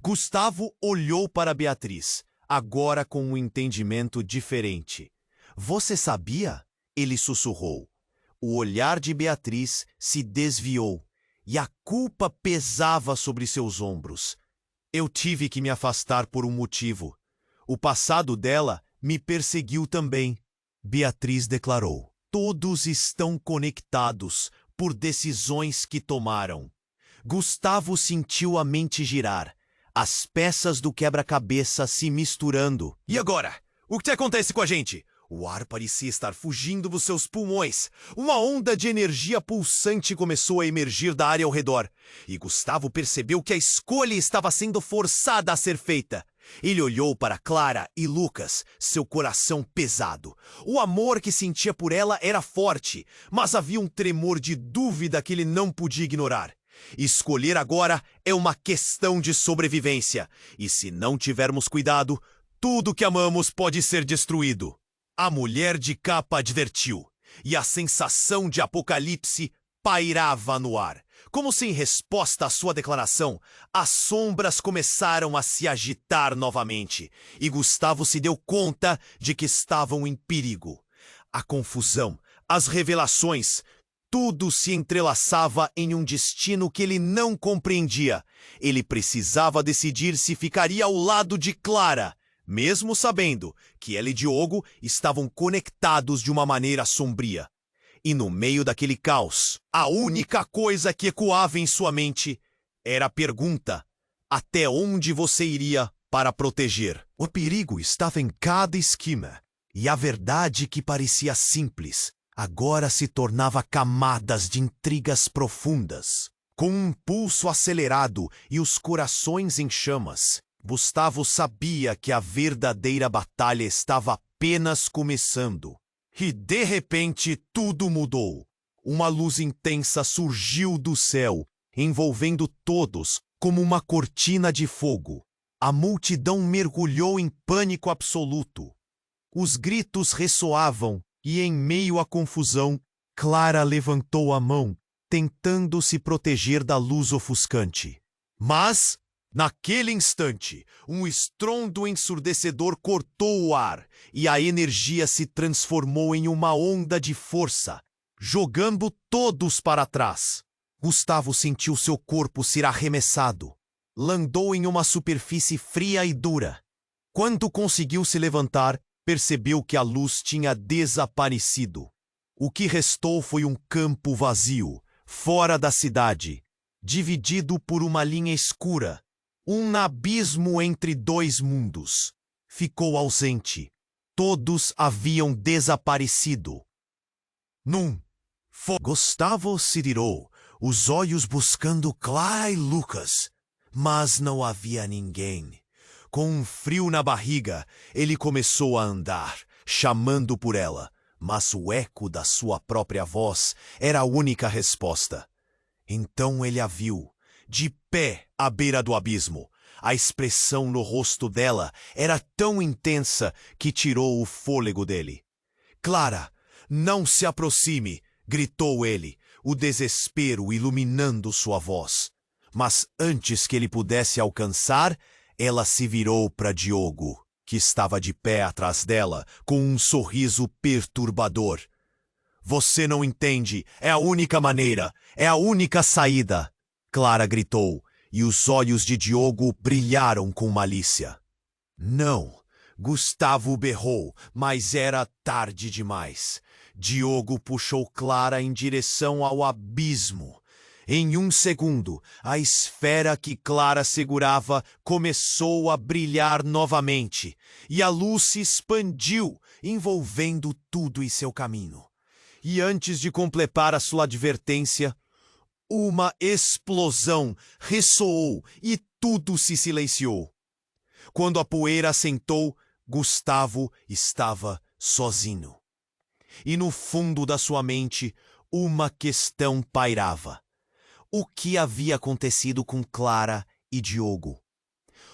Gustavo olhou para Beatriz, agora com um entendimento diferente. Você sabia? Ele sussurrou. O olhar de Beatriz se desviou e a culpa pesava sobre seus ombros. Eu tive que me afastar por um motivo. O passado dela me perseguiu também. Beatriz declarou. Todos estão conectados por decisões que tomaram. Gustavo sentiu a mente girar. as peças do quebra-cabeça se misturando. E agora? O que acontece com a gente? O ar parecia estar fugindo dos seus pulmões. Uma onda de energia pulsante começou a emergir da área ao redor. E Gustavo percebeu que a escolha estava sendo forçada a ser feita. Ele olhou para Clara e Lucas, seu coração pesado. O amor que sentia por ela era forte, mas havia um tremor de dúvida que ele não podia ignorar. Escolher agora é uma questão de sobrevivência. E se não tivermos cuidado, tudo que amamos pode ser destruído. A mulher de capa advertiu, e a sensação de apocalipse pairava no ar. Como se em resposta à sua declaração, as sombras começaram a se agitar novamente, e Gustavo se deu conta de que estavam em perigo. A confusão, as revelações, tudo se entrelaçava em um destino que ele não compreendia. Ele precisava decidir se ficaria ao lado de Clara, mesmo sabendo que ela e Diogo estavam conectados de uma maneira sombria. E no meio daquele caos, a única coisa que ecoava em sua mente era a pergunta: até onde você iria para proteger? O perigo estava em cada esquina, e a verdade que parecia simples agora se tornava camadas de intrigas profundas. Com um pulso acelerado e os corações em chamas, Gustavo sabia que a verdadeira batalha estava apenas começando. E de repente tudo mudou. Uma luz intensa surgiu do céu, envolvendo todos como uma cortina de fogo. A multidão mergulhou em pânico absoluto. Os gritos ressoavam e, em meio à confusão, Clara levantou a mão, tentando se proteger da luz ofuscante. Mas, naquele instante, um estrondo ensurdecedor cortou o ar e a energia se transformou em uma onda de força, jogando todos para trás. Gustavo sentiu seu corpo ser arremessado. Landou em uma superfície fria e dura. Quando conseguiu se levantar, percebeu que a luz tinha desaparecido. O que restou foi um campo vazio, fora da cidade, dividido por uma linha escura. Um abismo entre dois mundos. Ficou ausente. Todos haviam desaparecido. Gustavo se virou, os olhos buscando Clara e Lucas. Mas não havia ninguém. Com um frio na barriga, ele começou a andar, chamando por ela. Mas o eco da sua própria voz era a única resposta. Então ele a viu, de pé à beira do abismo. A expressão no rosto dela era tão intensa que tirou o fôlego dele. "Clara, não se aproxime!" gritou ele, o desespero iluminando sua voz. Mas antes que ele pudesse alcançar, ela se virou para Diogo, que estava de pé atrás dela, com um sorriso perturbador. "Você não entende, é a única maneira, é a única saída!" Clara gritou, e os olhos de Diogo brilharam com malícia. "Não!" Gustavo berrou, mas era tarde demais. Diogo puxou Clara em direção ao abismo. Em um segundo, a esfera que Clara segurava começou a brilhar novamente, e a luz se expandiu, envolvendo tudo em seu caminho. E antes de completar a sua advertência, uma explosão ressoou e tudo se silenciou. Quando a poeira assentou, Gustavo estava sozinho. E no fundo da sua mente, uma questão pairava. O que havia acontecido com Clara e Diogo?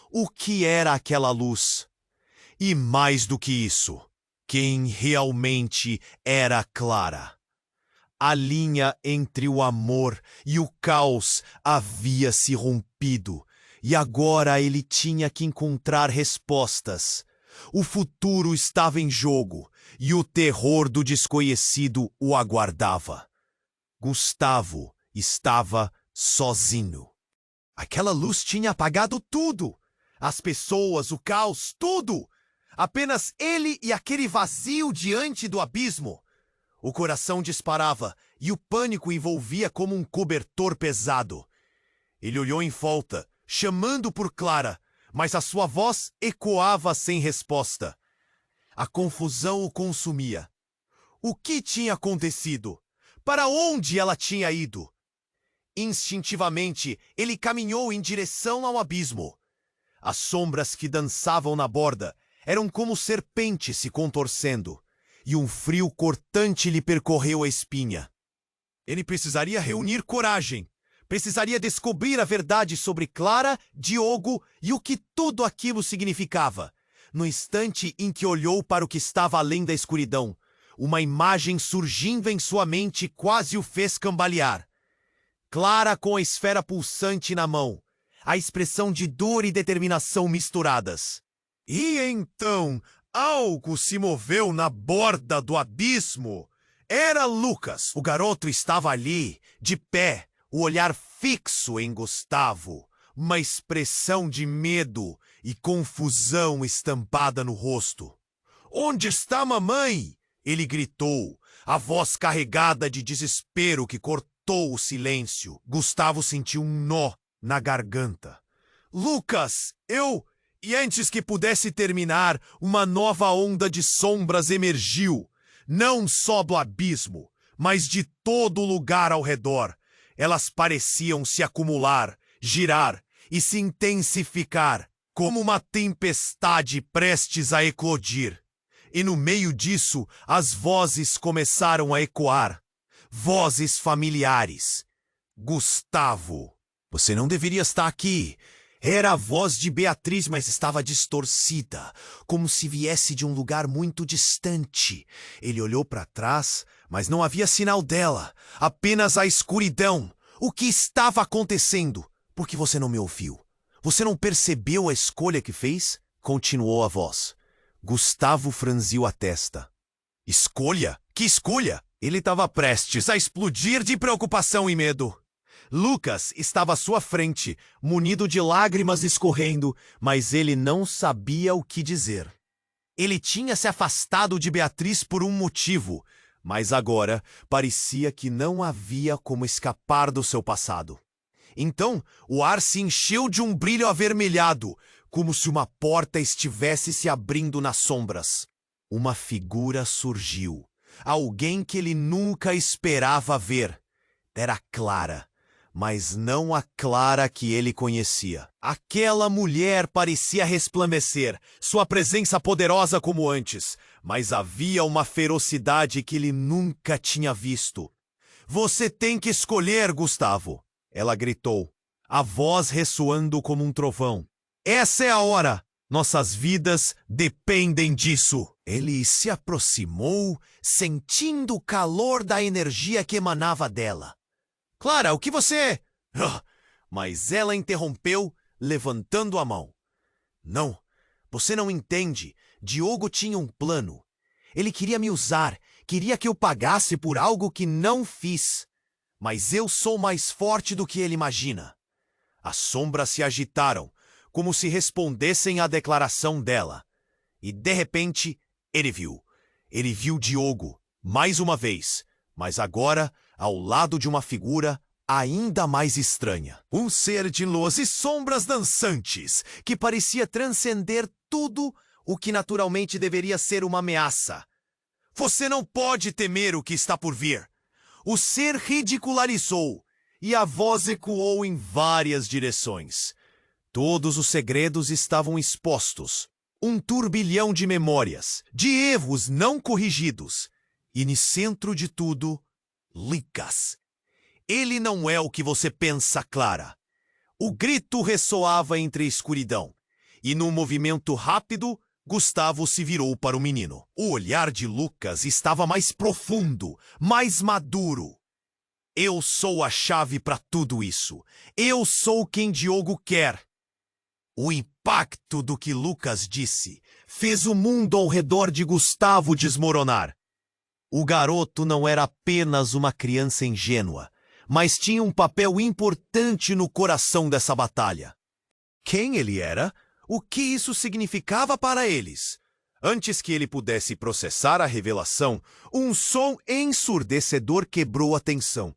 O que era aquela luz? E mais do que isso, quem realmente era Clara? A linha entre o amor e o caos havia se rompido, e agora ele tinha que encontrar respostas. O futuro estava em jogo, e o terror do desconhecido o aguardava. Gustavo estava sozinho. Aquela luz tinha apagado tudo. As pessoas, o caos, tudo. Apenas ele e aquele vazio diante do abismo. O coração disparava e o pânico envolvia como um cobertor pesado. Ele olhou em volta, chamando por Clara, mas a sua voz ecoava sem resposta. A confusão o consumia. O que tinha acontecido? Para onde ela tinha ido? Instintivamente, ele caminhou em direção ao abismo. As sombras que dançavam na borda eram como serpentes se contorcendo, e um frio cortante lhe percorreu a espinha. Ele precisaria reunir coragem. Precisaria descobrir a verdade sobre Clara, Diogo e o que tudo aquilo significava. No instante em que olhou para o que estava além da escuridão, uma imagem surgindo em sua mente quase o fez cambalear. Clara com a esfera pulsante na mão, a expressão de dor e determinação misturadas. E então, algo se moveu na borda do abismo. Era Lucas. O garoto estava ali, de pé, o olhar fixo em Gustavo, uma expressão de medo e confusão estampada no rosto. "Onde está mamãe?" ele gritou, a voz carregada de desespero que cortou o silêncio. Gustavo sentiu um nó na garganta. "Lucas, eu..." E antes que pudesse terminar, uma nova onda de sombras emergiu, não só do abismo, mas de todo o lugar ao redor. Elas pareciam se acumular, girar e se intensificar, como uma tempestade prestes a eclodir. E no meio disso, as vozes começaram a ecoar. Vozes familiares. "Gustavo, você não deveria estar aqui." Era a voz de Beatriz, mas estava distorcida, como se viesse de um lugar muito distante. Ele olhou para trás, mas não havia sinal dela, apenas a escuridão. O que estava acontecendo? "Por que você não me ouviu? Você não percebeu a escolha que fez?" Continuou a voz. Gustavo franziu a testa. "Escolha? Que escolha?" Ele estava prestes a explodir de preocupação e medo. Lucas estava à sua frente, munido de lágrimas escorrendo, mas ele não sabia o que dizer. Ele tinha se afastado de Beatriz por um motivo, mas agora parecia que não havia como escapar do seu passado. Então, o ar se encheu de um brilho avermelhado, como se uma porta estivesse se abrindo nas sombras. Uma figura surgiu, alguém que ele nunca esperava ver. Era Clara. Mas não a Clara que ele conhecia. Aquela mulher parecia resplandecer, sua presença poderosa como antes, mas havia uma ferocidade que ele nunca tinha visto. "Você tem que escolher, Gustavo!" ela gritou, a voz ressoando como um trovão. "Essa é a hora! Nossas vidas dependem disso!" Ele se aproximou, sentindo o calor da energia que emanava dela. "Clara, o que você..." Mas ela interrompeu, levantando a mão. "Não, você não entende. Diogo tinha um plano. Ele queria me usar, queria que eu pagasse por algo que não fiz. Mas eu sou mais forte do que ele imagina." As sombras se agitaram, como se respondessem à declaração dela. E, de repente, ele viu. Ele viu Diogo, mais uma vez, mas agora ao lado de uma figura ainda mais estranha. Um ser de luz e sombras dançantes, que parecia transcender tudo o que naturalmente deveria ser uma ameaça. "Você não pode temer o que está por vir." O ser ridicularizou, e a voz ecoou em várias direções. Todos os segredos estavam expostos. Um turbilhão de memórias, de erros não corrigidos. E no centro de tudo, Lucas. "Ele não é o que você pensa, Clara." O grito ressoava entre a escuridão, e num movimento rápido, Gustavo se virou para o menino. O olhar de Lucas estava mais profundo, mais maduro. "Eu sou a chave para tudo isso. Eu sou quem Diogo quer." O impacto do que Lucas disse fez o mundo ao redor de Gustavo desmoronar. O garoto não era apenas uma criança ingênua, mas tinha um papel importante no coração dessa batalha. Quem ele era? O que isso significava para eles? Antes que ele pudesse processar a revelação, um som ensurdecedor quebrou a tensão.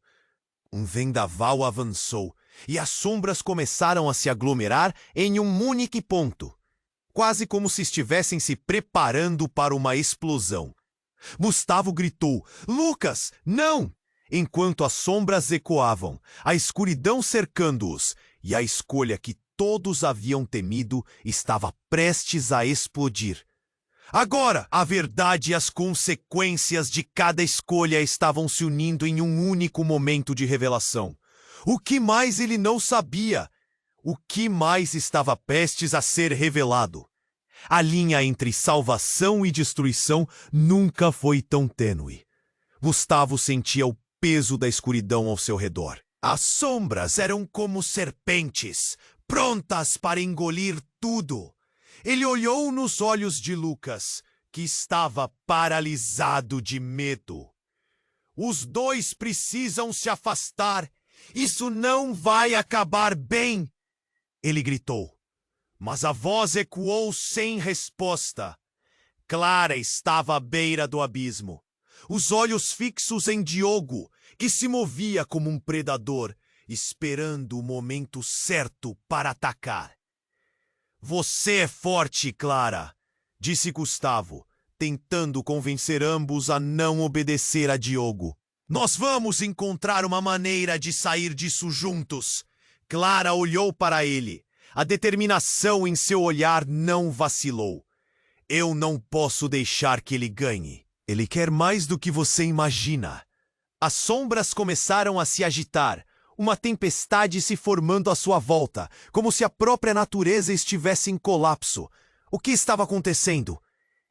Um vendaval avançou, e as sombras começaram a se aglomerar em um único ponto, quase como se estivessem se preparando para uma explosão. Gustavo gritou: "Lucas, não!" Enquanto as sombras ecoavam, a escuridão cercando-os, e a escolha que todos haviam temido estava prestes a explodir. Agora, a verdade e as consequências de cada escolha estavam se unindo em um único momento de revelação. O que mais ele não sabia? O que mais estava prestes a ser revelado? A linha entre salvação e destruição nunca foi tão tênue. Gustavo sentia o peso da escuridão ao seu redor. As sombras eram como serpentes, prontas para engolir tudo. Ele olhou nos olhos de Lucas, que estava paralisado de medo. Os dois precisam se afastar. Isso não vai acabar bem, ele gritou. Mas a voz ecoou sem resposta. Clara estava à beira do abismo, os olhos fixos em Diogo, que se movia como um predador, esperando o momento certo para atacar. "Você é forte, Clara", disse Gustavo, tentando convencer ambos a não obedecer a Diogo. "Nós vamos encontrar uma maneira de sair disso juntos." Clara olhou para ele. A determinação em seu olhar não vacilou. "Eu não posso deixar que ele ganhe. Ele quer mais do que você imagina." As sombras começaram a se agitar, uma tempestade se formando à sua volta, como se a própria natureza estivesse em colapso. O que estava acontecendo?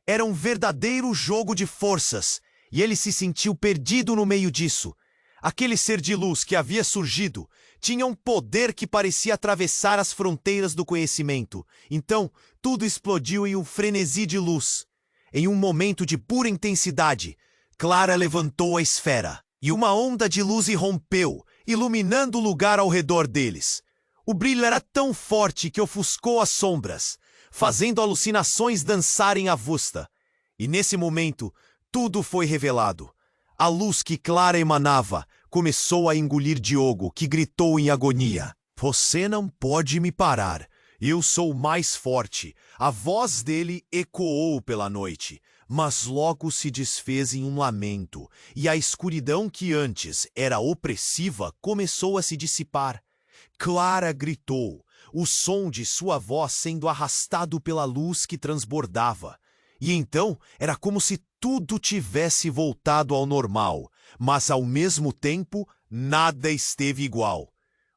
Era um verdadeiro jogo de forças, e ele se sentiu perdido no meio disso. Aquele ser de luz que havia surgido tinha um poder que parecia atravessar as fronteiras do conhecimento. Então, tudo explodiu em um frenesi de luz. Em um momento de pura intensidade, Clara levantou a esfera, e uma onda de luz irrompeu, iluminando o lugar ao redor deles. O brilho era tão forte que ofuscou as sombras, fazendo alucinações dançarem à vista. E nesse momento, tudo foi revelado. A luz que Clara emanava começou a engolir Diogo, que gritou em agonia: "Você não pode me parar. Eu sou mais forte." A voz dele ecoou pela noite, mas logo se desfez em um lamento, e a escuridão que antes era opressiva começou a se dissipar. Clara gritou, o som de sua voz sendo arrastado pela luz que transbordava. E então era como se tudo tivesse voltado ao normal, mas ao mesmo tempo nada esteve igual.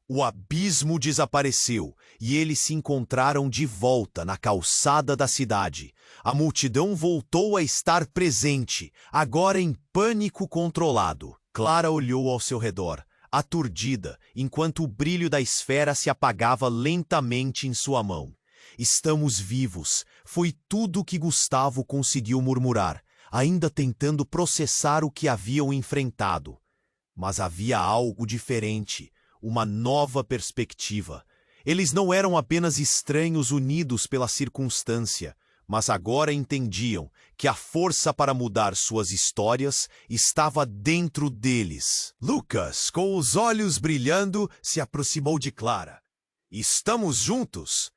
O abismo desapareceu e eles se encontraram de volta na calçada da cidade. A multidão voltou a estar presente, agora em pânico controlado. Clara olhou ao seu redor, aturdida, enquanto o brilho da esfera se apagava lentamente em sua mão. "Estamos vivos", foi tudo o que Gustavo conseguiu murmurar, ainda tentando processar o que haviam enfrentado. Mas havia algo diferente, uma nova perspectiva. Eles não eram apenas estranhos unidos pela circunstância, mas agora entendiam que a força para mudar suas histórias estava dentro deles. Lucas, com os olhos brilhando, se aproximou de Clara. "Estamos juntos."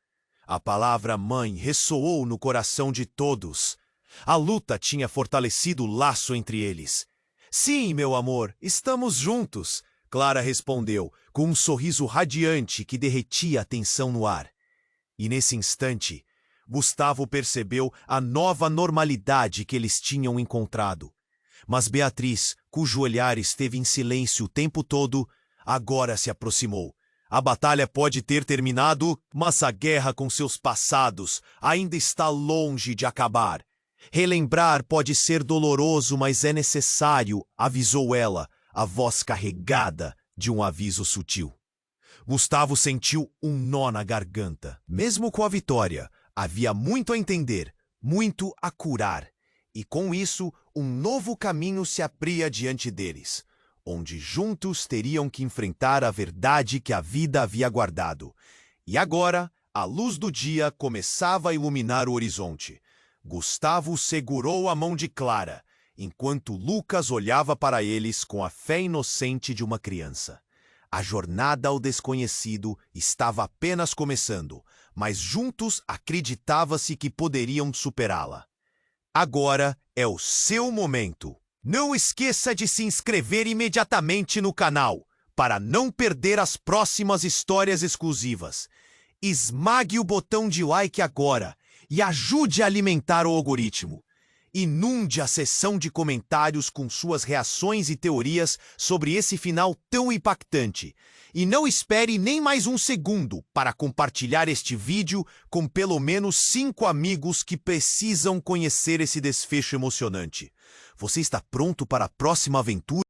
A palavra mãe ressoou no coração de todos. A luta tinha fortalecido o laço entre eles. "Sim, meu amor, estamos juntos", Clara respondeu, com um sorriso radiante que derretia a tensão no ar. E nesse instante, Gustavo percebeu a nova normalidade que eles tinham encontrado. Mas Beatriz, cujo olhar esteve em silêncio o tempo todo, agora se aproximou. A batalha pode ter terminado, mas a guerra com seus passados ainda está longe de acabar. "Relembrar pode ser doloroso, mas é necessário", avisou ela, a voz carregada de um aviso sutil. Gustavo sentiu um nó na garganta. Mesmo com a vitória, havia muito a entender, muito a curar. E com isso, um novo caminho se abria diante deles, onde juntos teriam que enfrentar a verdade que a vida havia guardado. E agora, a luz do dia começava a iluminar o horizonte. Gustavo segurou a mão de Clara, enquanto Lucas olhava para eles com a fé inocente de uma criança. A jornada ao desconhecido estava apenas começando, mas juntos acreditava-se que poderiam superá-la. Agora é o seu momento. Não esqueça de se inscrever imediatamente no canal para não perder as próximas histórias exclusivas. Esmague o botão de like agora e ajude a alimentar o algoritmo. Inunde a seção de comentários com suas reações e teorias sobre esse final tão impactante. E não espere nem mais um segundo para compartilhar este vídeo com pelo menos 5 amigos que precisam conhecer esse desfecho emocionante. Você está pronto para a próxima aventura?